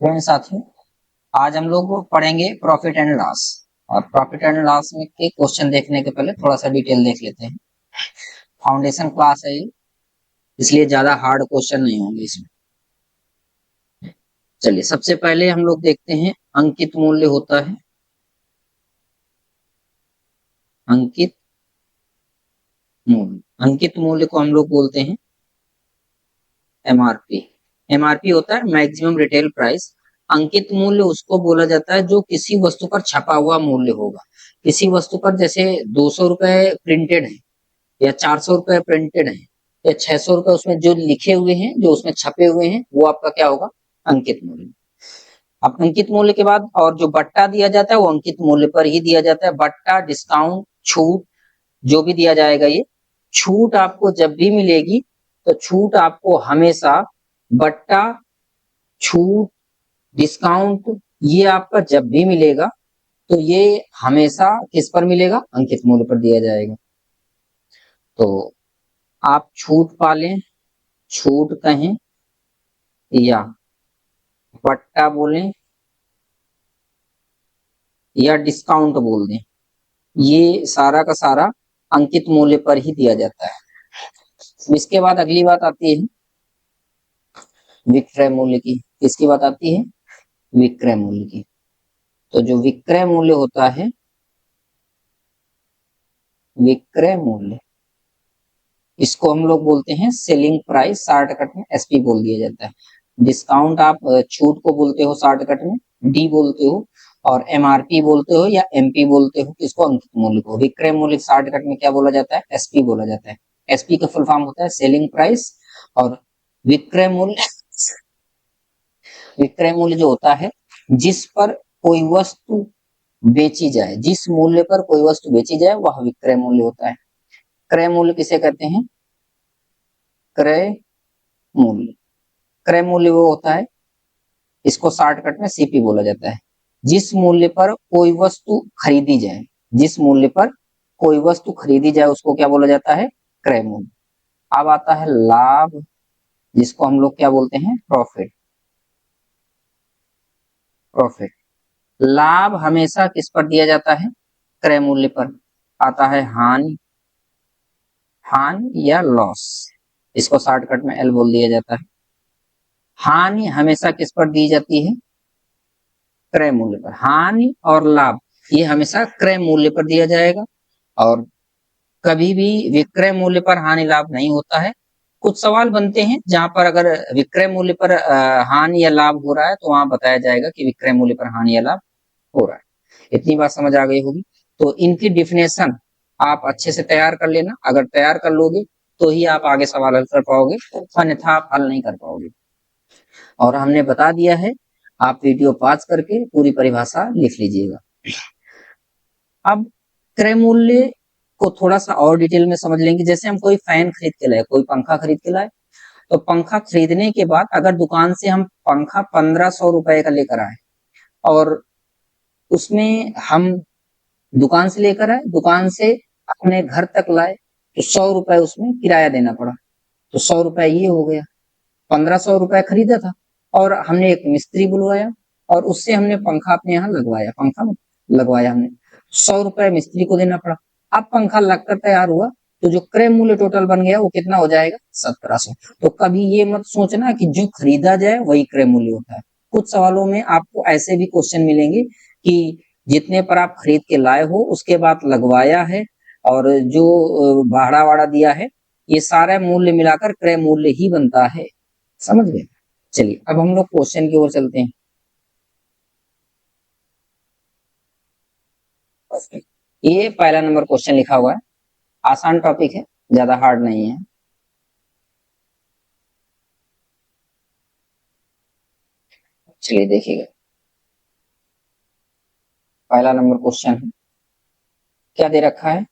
Friend साथियों, आज हम लोग पढ़ेंगे प्रॉफिट एंड लॉस। और प्रॉफिट एंड लॉस में के क्वेश्चन देखने के पहले थोड़ा सा डिटेल देख लेते हैं। फाउंडेशन क्लास है ये, इसलिए ज्यादा हार्ड क्वेश्चन नहीं होंगे इसमें। चलिए, सबसे पहले हम लोग देखते हैं अंकित मूल्य होता है। अंकित मूल्य, अंकित मूल्य को हम लोग बोलते हैं एमआरपी। एमआरपी होता है मैक्सिमम रिटेल प्राइस। अंकित मूल्य उसको बोला जाता है जो किसी वस्तु पर छपा हुआ मूल्य होगा। किसी वस्तु पर जैसे 200 रुपए प्रिंटेड है या 400 रुपए प्रिंटेड है या 600 रुपए उसमें जो लिखे हुए हैं, जो उसमें छपे हुए हैं, वो आपका क्या होगा? अंकित मूल्य। अब अंकित मूल्य के बाद और जो बट्टा दिया जाता है वो अंकित मूल्य पर ही दिया जाता है। बट्टा, डिस्काउंट, छूट जो भी दिया जाएगा, ये छूट आपको जब भी मिलेगी तो छूट आपको हमेशा बट्टा, छूट, डिस्काउंट, ये आपका जब भी मिलेगा तो ये हमेशा किस पर मिलेगा? अंकित मूल्य पर दिया जाएगा। तो आप छूट पालें, छूट कहें या बट्टा बोलें या डिस्काउंट बोल दें, ये सारा का सारा अंकित मूल्य पर ही दिया जाता है। इसके बाद अगली बात आती है विक्रय मूल्य की। किसकी बात आती है? विक्रय मूल्य की। तो जो विक्रय मूल्य होता है, विक्रय मूल्य, इसको हम लोग बोलते हैं सेलिंग प्राइस, शॉर्टकट में एसपी बोल दिया जाता है। डिस्काउंट आप छूट को बोलते हो शॉर्टकट में डी बोलते हो, और एमआरपी बोलते हो या एमपी बोलते हो किसको? अंकित मूल्य को। विक्रय मूल्य शॉर्टकट में क्या बोला जाता है? एसपी बोला जाता है। एसपी का फुल फॉर्म होता है सेलिंग प्राइस। और विक्रय मूल्य, विक्रय मूल्य जो होता है जिस पर कोई वस्तु बेची जाए, जिस मूल्य पर कोई वस्तु बेची जाए वह विक्रय मूल्य होता है। क्रय मूल्य किसे कहते हैं? क्रय मूल्य, क्रय मूल्य वो होता है, इसको शॉर्टकट में सीपी बोला जाता है। जिस मूल्य पर कोई वस्तु खरीदी जाए, जिस मूल्य पर कोई वस्तु खरीदी जाए उसको क्या बोला जाता है? क्रय मूल्य। अब आता है लाभ, जिसको हम लोग क्या बोलते हैं? प्रॉफिट। प्रॉफिट, लाभ हमेशा किस पर दिया जाता है? क्रय मूल्य पर। आता है हानि, हानि या लॉस, इसको शॉर्टकट में एल बोल दिया जाता है। हानि हमेशा किस पर दी जाती है? क्रय मूल्य पर। हानि और लाभ ये हमेशा क्रय मूल्य पर दिया जाएगा, और कभी भी विक्रय मूल्य पर हानि लाभ नहीं होता है। कुछ सवाल बनते हैं जहां पर अगर विक्रय मूल्य पर हानि या लाभ हो रहा है तो वहां बताया जाएगा कि विक्रय मूल्य पर हानि या लाभ हो रहा है। इतनी बात समझ आ गई होगी। तो इनकी डिफिनेशन आप अच्छे से तैयार कर लेना। अगर तैयार कर लोगे तो ही आप आगे सवाल हल कर पाओगे, अन्यथा आप हल नहीं कर पाओगे। और हमने बता दिया है, आप वीडियो पॉज करके पूरी परिभाषा लिख लीजिएगा। अब क्रय मूल्य को थोड़ा सा और डिटेल में समझ लेंगे। जैसे हम कोई फैन खरीद के लाए, कोई पंखा खरीद के लाए, तो पंखा खरीदने के बाद अगर दुकान से हम पंखा 1500 रुपए का लेकर आए और उसमें हम दुकान से लेकर आए, दुकान से अपने घर तक लाए, तो 100 रुपए उसमें किराया देना पड़ा। तो 100 रुपए ये हो गया। 1500 रुपए खरीदा था और हमने एक मिस्त्री बुलवाया और उससे हमने पंखा अपने यहाँ लगवाया, पंखा लगवाया हमने, 100 रुपए मिस्त्री को देना पड़ा। अब पंखा लगकर तैयार हुआ तो जो क्रय मूल्य टोटल बन गया वो कितना हो जाएगा? 1700। तो कभी ये मत सोचना कि जो खरीदा जाए वही क्रय मूल्य होता है। कुछ सवालों में आपको ऐसे भी क्वेश्चन मिलेंगे कि जितने पर आप खरीद के लाए हो उसके बाद लगवाया है और जो भाड़ा वाड़ा दिया है, ये सारा मूल्य मिलाकर क्रय मूल्य ही बनता है। समझ गए? चलिए, अब हम लोग क्वेश्चन की ओर चलते हैं। ये पहला नंबर क्वेश्चन लिखा हुआ है, आसान टॉपिक है, ज्यादा हार्ड नहीं है। चलिए देखिएगा, पहला नंबर क्वेश्चन है, क्या दे रखा है?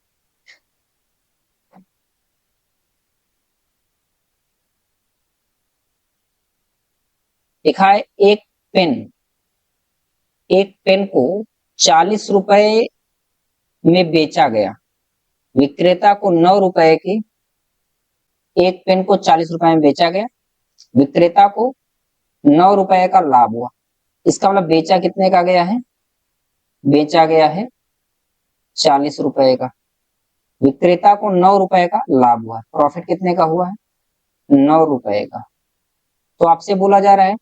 लिखा है एक पेन, एक पेन को 40 रुपए में बेचा गया। विक्रेता को 9 रुपए की, एक पेन को 40 रुपए में बेचा गया, विक्रेता को 9 रुपए का लाभ हुआ। इसका मतलब बेचा कितने का गया है, बेचा गया है 40 रुपए का, विक्रेता को 9 रुपए का लाभ हुआ, प्रॉफिट कितने का हुआ है, 9 रुपए का। तो आपसे बोला जा रहा है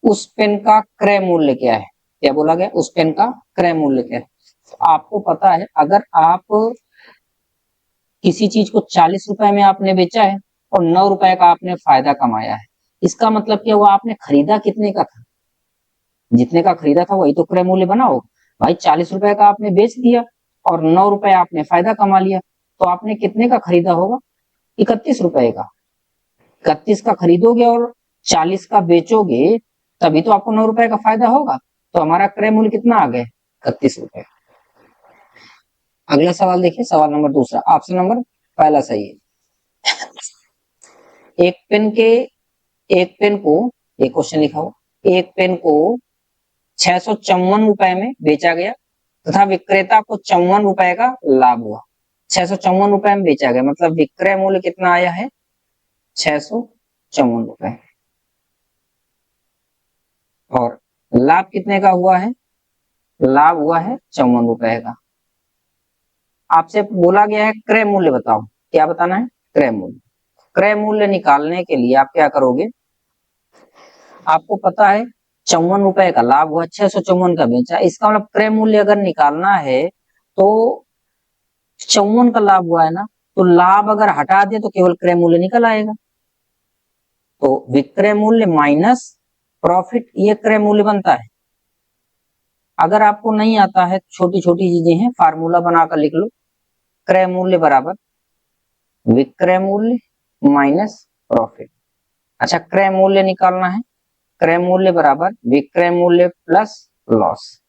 उस पेन का क्रय मूल्य क्या है, क्या बोला गया, उस पेन का क्रय मूल्य क्या है। तो आपको पता है अगर आप किसी चीज को 40 रुपए में आपने बेचा है और 9 रुपए का आपने फायदा कमाया है, इसका मतलब क्या हुआ, आपने खरीदा कितने का था, जितने का खरीदा था वही तो क्रय मूल्य बना होगा। भाई 40 रुपए का आपने बेच दिया और 9 रुपए आपने फायदा कमा लिया, तो आपने कितने का खरीदा होगा, 31 रुपए का। 31 का खरीदोगे और 40 का बेचोगे तभी तो आपको 9 रुपए का फायदा होगा। तो हमारा क्रय मूल्य कितना आ गया, 31 रुपए। अगला सवाल देखिए, सवाल नंबर दूसरा, ऑप्शन नंबर पहला सही है। एक पेन को एक क्वेश्चन लिखा हो, एक पेन को 654 रुपए में बेचा गया तथा विक्रेता को 54 रुपए का लाभ हुआ। 654 रुपए में बेचा गया मतलब विक्रय मूल्य कितना आया है, 654 रुपए, और लाभ कितने का हुआ है, लाभ हुआ है 54 रुपए का। आपसे बोला गया है क्रय मूल्य बताओ, क्या बताना है, क्रय मूल्य। क्रय मूल्य निकालने के लिए आप क्या करोगे, आपको पता है 54 रुपए का लाभ हुआ, 654 का बेचा, इसका मतलब क्रय मूल्य अगर निकालना है तो 54 का लाभ हुआ है ना, तो लाभ अगर हटा दे तो केवल क्रय मूल्य निकल आएगा। तो विक्रय मूल्य माइनस प्रॉफिट, ये क्रय मूल्य बनता है। अगर आपको नहीं आता है, छोटी छोटी चीजें हैं, फार्मूला बनाकर लिख लो, क्रय मूल्य बराबर विक्रय मूल्य माइनस प्रॉफिट। अच्छा, क्रय मूल्य निकालना है, क्रय मूल्य बराबर विक्रय मूल्य प्लस लॉस,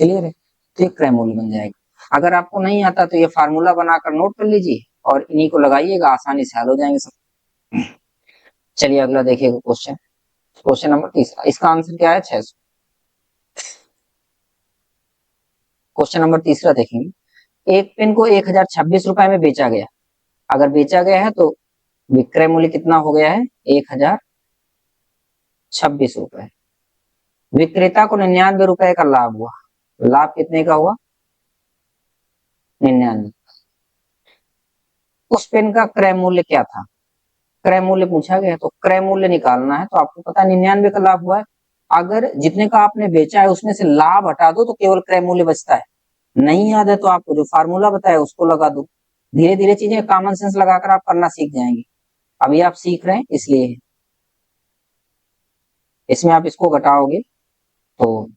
क्लियर है, तो ये क्रय मूल्य बन जाएगा। अगर आपको नहीं आता तो ये फार्मूला बनाकर नोट कर लीजिए और इन्हीं को लगाइएगा, आसानी से हल हो जाएंगे सब। चलिए अगला देखिएगा क्वेश्चन, क्वेश्चन नंबर तीसरा, इसका आंसर क्या है, 600। क्वेश्चन नंबर तीसरा देखेंगे, एक पेन को 1026 रुपए में बेचा गया, अगर बेचा गया है तो विक्रय मूल्य कितना हो गया है, 1026 रुपए। विक्रेता को 99 रुपए का लाभ हुआ, लाभ कितने का हुआ, 99। उस पेन का क्रय मूल्य क्या था, क्रय मूल्य पूछा गया तो क्रय मूल्य निकालना है, तो आपको पता है 99 का लाभ हुआ है। अगर जितने का आपने बेचा है उसमें से लाभ हटा दो तो केवल क्रय मूल्य बचता है। नहीं याद है तो आपको जो फार्मूला बताया उसको लगा दो, धीरे धीरे चीजें कॉमन सेंस लगाकर आप करना सीख जाएंगे। अभी आप सीख रहे हैं इसलिए, इसमें आप इसको घटाओगे तो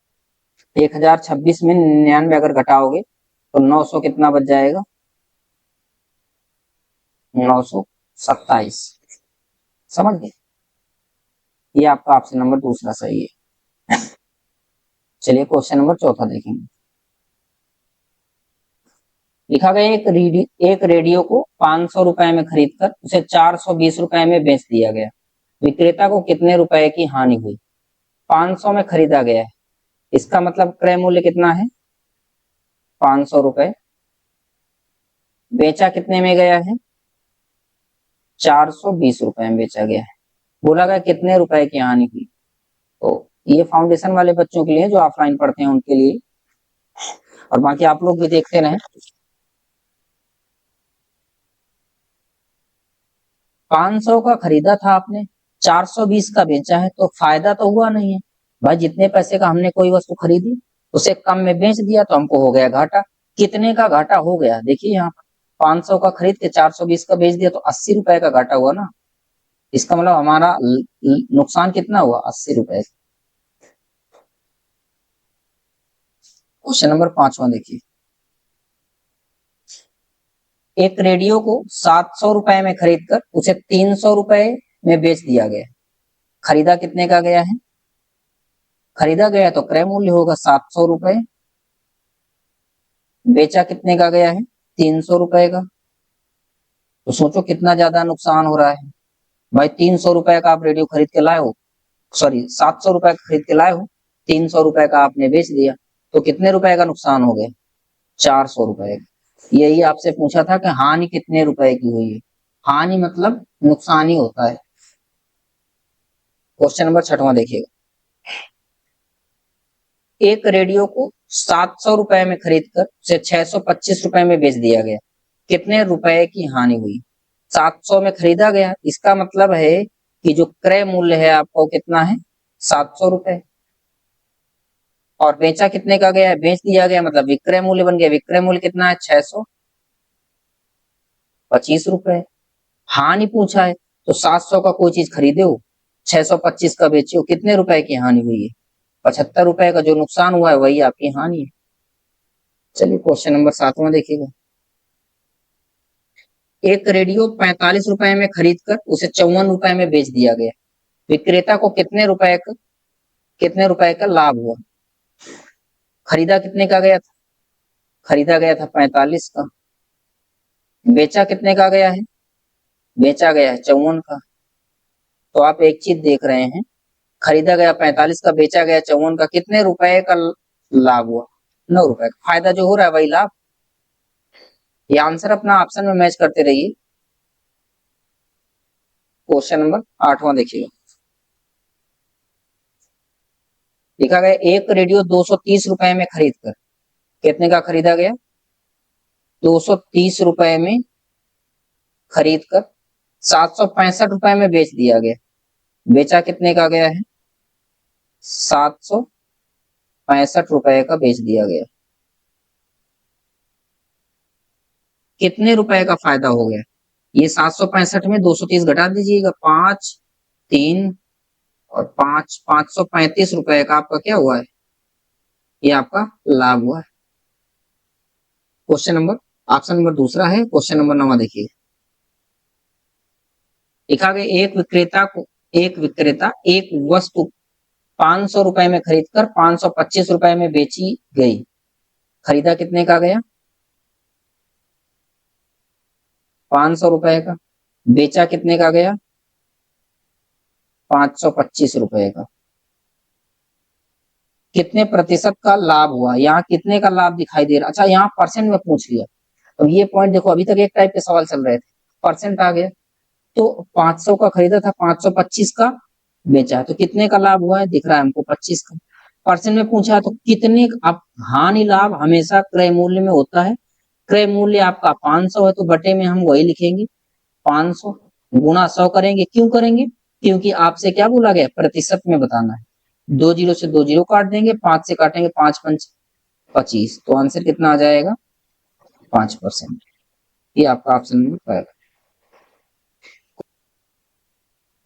1026 में 99 अगर घटाओगे तो 900 कितना बच जाएगा, 927। समझ गए, ये आपका ऑप्शन नंबर दूसरा सही है। चलिए क्वेश्चन नंबर चौथा देखेंगे, लिखा गया एक रेडियो को 500 रुपए में खरीदकर उसे 420 रुपए में बेच दिया गया, विक्रेता को कितने रुपए की हानि हुई। 500 में खरीदा गया है, इसका मतलब क्रय मूल्य कितना है, 500 रुपए, बेचा कितने में गया है, 420 रुपए में बेचा गया है, बोला गया कितने रुपए की हानि हुई। तो ये फाउंडेशन वाले बच्चों के लिए, जो ऑफलाइन पढ़ते हैं उनके लिए, और बाकी आप लोग भी देखते रहे। 500 का खरीदा था आपने, 420 का बेचा है, तो फायदा तो हुआ नहीं है भाई। जितने पैसे का हमने कोई वस्तु खरीदी उसे कम में बेच दिया तो हमको हो गया घाटा। कितने का घाटा हो गया, देखिए यहाँ पर 500 का खरीद के 420 का बेच दिया तो 80 रुपए का घाटा हुआ ना। इसका मतलब हमारा नुकसान कितना हुआ, 80 रुपए। क्वेश्चन नंबर 5वां देखिए, एक रेडियो को 700 रुपए में खरीदकर उसे 300 रुपए में बेच दिया गया, खरीदा कितने का गया है, खरीदा गया तो क्रय मूल्य होगा 700 रुपए, बेचा कितने का गया है, 300 रुपए का। तो सोचो कितना ज्यादा नुकसान हो रहा है भाई। 300 रुपए का आप रेडियो खरीद के लाए हो, सॉरी 700 रुपए का खरीद के लाए हो, 300 रुपए का आपने बेच दिया, तो कितने रुपए का नुकसान हो गया, 400 रुपए। यही आपसे पूछा था कि हानि कितने रुपए की हुई है, हानि मतलब नुकसान ही होता है। क्वेश्चन नंबर 6वां देखिएगा, एक रेडियो को 700 रुपए में खरीदकर उसे 625 रुपए में बेच दिया गया, कितने रुपए की हानि हुई? 700 में खरीदा गया, इसका मतलब है कि जो क्रय मूल्य है आपको कितना है? 700 रुपए। और बेचा कितने का गया है? बेच दिया गया, मतलब विक्रय मूल्य बन गया। विक्रय मूल्य कितना है? 625 रुपए। हानि पूछा है तो 700 का कोई चीज खरीदे हो, 625 का बेचे हो, कितने रुपए की हानि हुई है? 75 रुपए का जो नुकसान हुआ है वही आपकी हानि है। चलिए क्वेश्चन नंबर 7वां देखिएगा। एक रेडियो 45 रुपए में खरीदकर उसे 54 रुपए में बेच दिया गया, विक्रेता को कितने रुपए का लाभ हुआ? खरीदा कितने का गया था? खरीदा गया था 45 का। बेचा कितने का गया है? बेचा गया है 54 का। तो आप एक चीज देख रहे हैं, खरीदा गया 45 का, बेचा गया 54 का, कितने रुपए का लाभ हुआ? 9 रुपए का। फायदा जो हो रहा है वही लाभ। ये आंसर अपना ऑप्शन में मैच करते रहिए। क्वेश्चन नंबर 8वां देखिएगा। लिखा गया एक रेडियो 230 रुपए में खरीदकर, कितने का खरीदा गया? 230 रुपए में खरीदकर 765 रुपए में बेच दिया गया, बेचा कितने का गया है? 765 रुपए का बेच दिया गया। कितने रुपए का फायदा हो गया? ये 765 में 230 घटा दीजिएगा, 5 3 और 5 535 रुपए का आपका क्या हुआ है? ये आपका लाभ हुआ है। क्वेश्चन नंबर, ऑप्शन नंबर दूसरा है। क्वेश्चन नंबर 9 देखिए। लिखा गया एक विक्रेता एक वस्तु 500 रुपए में खरीदकर 525 रुपए में बेची गई, खरीदा कितने का गया? 500 रुपए का। बेचा कितने का गया? 525 रुपए का। कितने प्रतिशत का लाभ हुआ? यहाँ कितने का लाभ दिखाई दे रहा? अच्छा, यहाँ परसेंट में पूछ लिया। अब ये पॉइंट देखो, अभी तक एक टाइप के सवाल चल रहे थे, परसेंट आ गया। तो 500 का खरीदा था, 525 का बेचा, तो कितने का लाभ हुआ है? दिख रहा है हमको 25 का। परसेंट में पूछा तो कितने? अब हानि लाभ हमेशा क्रय मूल्य में होता है। क्रय मूल्य आपका 500 है तो बटे में हम वही लिखेंगे, 500 गुणा 100 करेंगे। क्यों करेंगे? क्योंकि आपसे क्या बोला गया? प्रतिशत में बताना है। 2 जीरो से 2 जीरो काट देंगे, 5 से काटेंगे 5 पंच 25, तो आंसर कितना आ जाएगा? 5%। ये आपका ऑप्शन नंबर 5।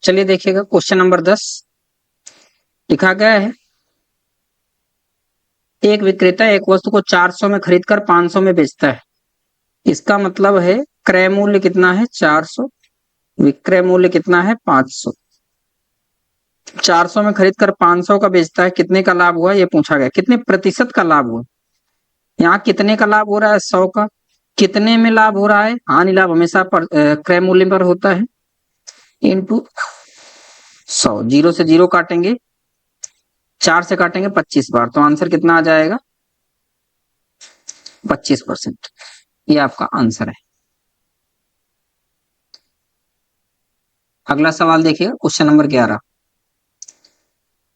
चलिए देखिएगा क्वेश्चन नंबर 10। लिखा गया है एक विक्रेता एक वस्तु को 400 में खरीदकर 500 में बेचता है, इसका मतलब है क्रय मूल्य कितना है? 400, विक्रय मूल्य कितना है? 500। 400 में खरीदकर 500 का बेचता है, कितने का लाभ हुआ ये पूछा गया, कितने प्रतिशत का लाभ हुआ? यहाँ कितने का लाभ हो रहा है? 100 का। कितने में लाभ हो रहा है? हानि लाभ हमेशा क्रय मूल्य पर होता है, इंटू 100। 0 से 0 काटेंगे, 4 से काटेंगे 25 बार, तो आंसर कितना आ जाएगा? 25%। ये आपका आंसर है। अगला सवाल देखिएगा, क्वेश्चन नंबर 11।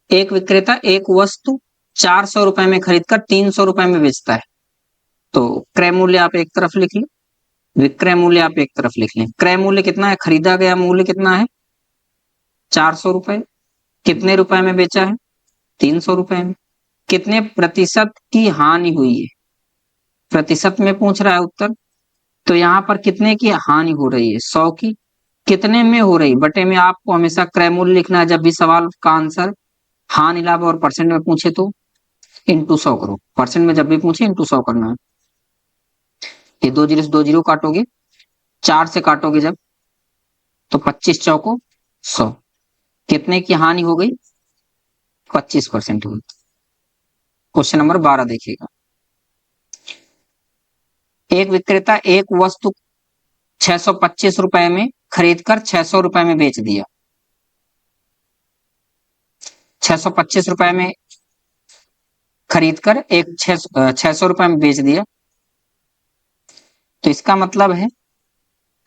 एक विक्रेता एक वस्तु 400 रुपए में खरीदकर 300 रुपए में बेचता है, तो क्रय मूल्य आप एक तरफ लिख लें, विक्रय मूल्य आप एक तरफ लिख लें। क्रय मूल्य कितना है? खरीदा गया मूल्य कितना है? 400 रुपए। कितने रुपए में बेचा है? 300 रुपए में। कितने प्रतिशत की हानि हुई है? प्रतिशत में पूछ रहा है उत्तर, तो यहाँ पर कितने की हानि हो रही है? 100 की। कितने में हो रही? बटे में आपको हमेशा क्रय मूल्य लिखना है। जब भी सवाल का आंसर हानि लाभ और परसेंट में पूछे तो इंटू 100 करो, परसेंट में जब भी पूछे इंटू 100 करना है। ये 2 जीरो से 2 जीरो काटोगे, 4 से काटोगे जब, तो 25 चौको 100। कितने की हानि हो गई? 25% हुई। क्वेश्चन नंबर 12 देखिएगा। एक विक्रेता एक वस्तु 625 रुपए में खरीदकर 600 रुपए में बेच दिया, 625 रुपए में खरीदकर एक 600 रुपए में बेच दिया, तो इसका मतलब है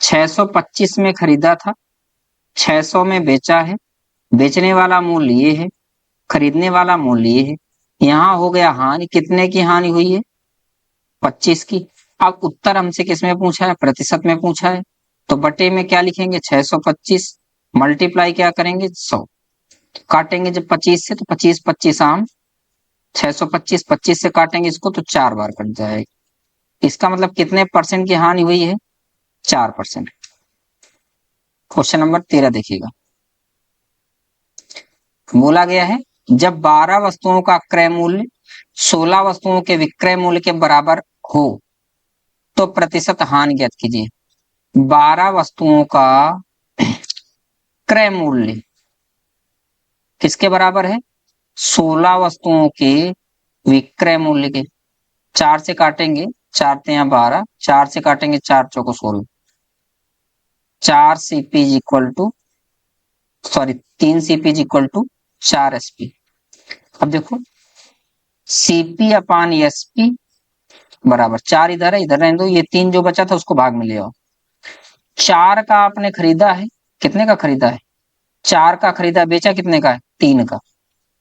625 में खरीदा था, 600 में बेचा है, बेचने वाला मूल्य ये है, खरीदने वाला मूल्य ये है, यहां हो गया हानि, कितने की हानि हुई है? 25 की। अब उत्तर हमसे किस में पूछा है? प्रतिशत में पूछा है। तो बटे में क्या लिखेंगे? 625, मल्टीप्लाई क्या करेंगे? 100। काटेंगे जब 25 से तो 25 25 आम, 625 25 से काटेंगे इसको तो 4 बार कट जाएगा। इसका मतलब कितने परसेंट की हानि हुई है? 4%। क्वेश्चन नंबर 13 देखिएगा। बोला गया है जब 12 वस्तुओं का क्रय मूल्य 16 वस्तुओं के विक्रय मूल्य के बराबर हो तो प्रतिशत हानि ज्ञात कीजिए। 12 वस्तुओं का क्रय मूल्य किसके बराबर है? 16 वस्तुओं के विक्रय मूल्य के। 4 से काटेंगे, 4 तिया 12, 4 से काटेंगे 4 चौको 16, 4 CP is equal to, sorry 3 CP is equal to 4 SP. अब देखो सीपी अपान एसपी बराबर 4 इधर है, इधर रहने दो, ये 3 जो बचा था उसको भाग में ले आओ। 4 का आपने खरीदा है, कितने का खरीदा है? 4 का खरीदा, बेचा कितने का है? 3 का।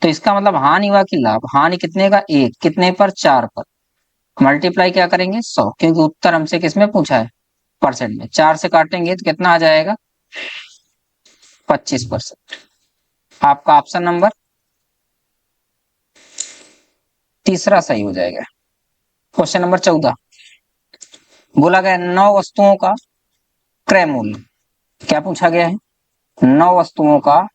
तो इसका मतलब हानि हुआ कि लाभ? हानि कितने का? 1, कितने पर? 4 पर। मल्टीप्लाई क्या करेंगे? 100, क्योंकि उत्तर हमसे किस में पूछा है? परसेंट में। 4 से काटेंगे तो कितना आ जाएगा? 25%। आपका ऑप्शन नंबर तीसरा सही हो जाएगा। क्वेश्चन नंबर 14 बोला गया 9 वस्तुओं का क्रय मूल्य, क्या पूछा गया है? 9 वस्तुओं का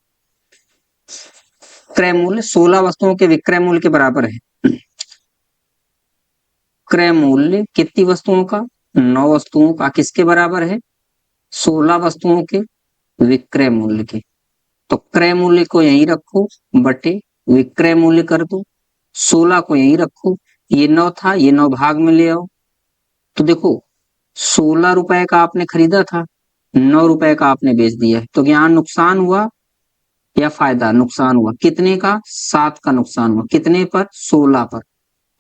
क्रय मूल्य 16 वस्तुओं के विक्रय मूल्य के बराबर है। क्रय मूल्य कितनी वस्तुओं का? 9 वस्तुओं का। किसके बराबर है? 16 वस्तुओं के विक्रय मूल्य के। तो क्रय मूल्य को यहीं रखो बटे विक्रय मूल्य कर दो, 16 को यहीं रखो, ये 9 था, ये 9 भाग में ले आओ। तो देखो 16 रुपए का आपने खरीदा था, 9 रुपए का आपने बेच दिया है, तो यहाँ नुकसान हुआ या फायदा? नुकसान हुआ। कितने का? 7 का नुकसान हुआ। कितने पर? 16 पर।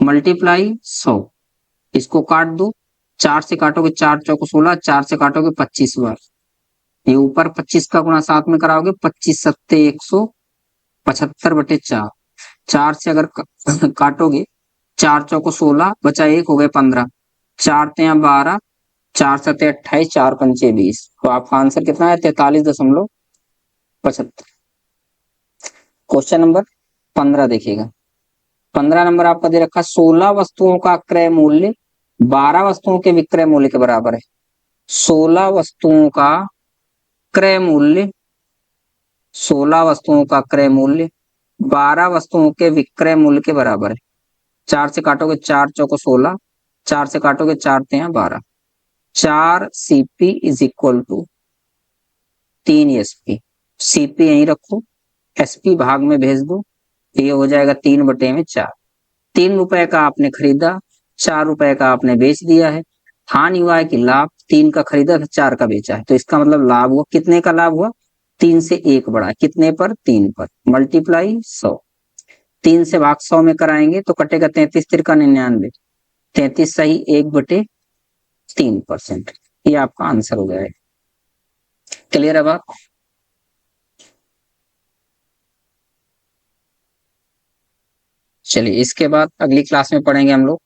मल्टीप्लाई 100, इसको काट दो, 4 से काटोगे 4 चौको 16, 4 से काटोगे 25 बार, ये ऊपर 25 का गुणा 7 में कराओगे, 25 सत्ते 175 बटे 4, 4 से अगर काटोगे 4 चौको 16, बचा 1, हो गए 15, 4 तिया 12, 4 सत्ते 28, 4 पंचे 20। तो आपका आंसर कितना है? 43.75। क्वेश्चन नंबर 15 देखिएगा। 15 नंबर आपका दे रखा 16 वस्तुओं का क्रय मूल्य 12 वस्तुओं के विक्रय मूल्य के बराबर है। 16 वस्तुओं का क्रय मूल्य, 16 वस्तुओं का क्रय मूल्य 12 वस्तुओं के विक्रय मूल्य के बराबर है। 4 से काटोगे 4 चौको 16, 4 से काटोगे 4 तिया 12, 4 CP is equal to 3 SP. CP यहीं रखो, एसपी भाग में भेज दो, ये हो जाएगा 3 बटे में 4। 3 रुपए का आपने खरीदा, 4 रुपए का आपने बेच दिया है। हानि हुआ है कि लाभ? 3 का खरीदा था, 4 का बेचा है, तो इसका मतलब लाभ हुआ। कितने का लाभ हुआ? 3 से 1 बढ़ा, कितने पर? 3 पर। मल्टीप्लाई 100, 3 से भाग 100 में कराएंगे तो कटेगा 33 तिरका 99, 33 सही 1/3%। ये आपका आंसर हो जाएगा। क्लियर है बात? चलिए इसके बाद अगली क्लास में पढ़ेंगे हम लोग